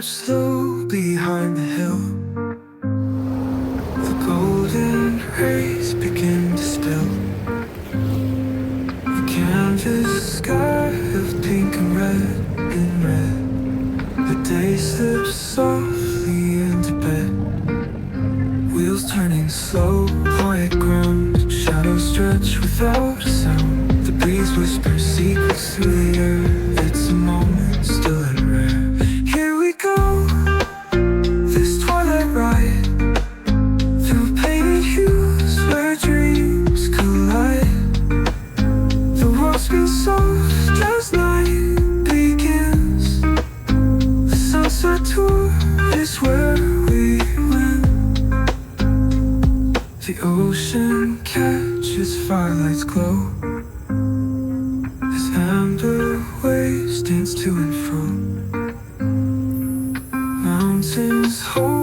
footsteps low behind the hill. The golden rays begin to spill. The canvas sky of pink and red and red. The day slips softly into bed. Wheels turning slow, quiet ground. Shadows stretch without a sound. The breeze whispers secrets through the air. It's a moment still and rare. Here we go, this twilight ride, through painted hues where dreams collide. The world spins soft as night begins. The sunset tour is where we win. The ocean catches firelight's glow as amber waves dance to and fro. Mountains hold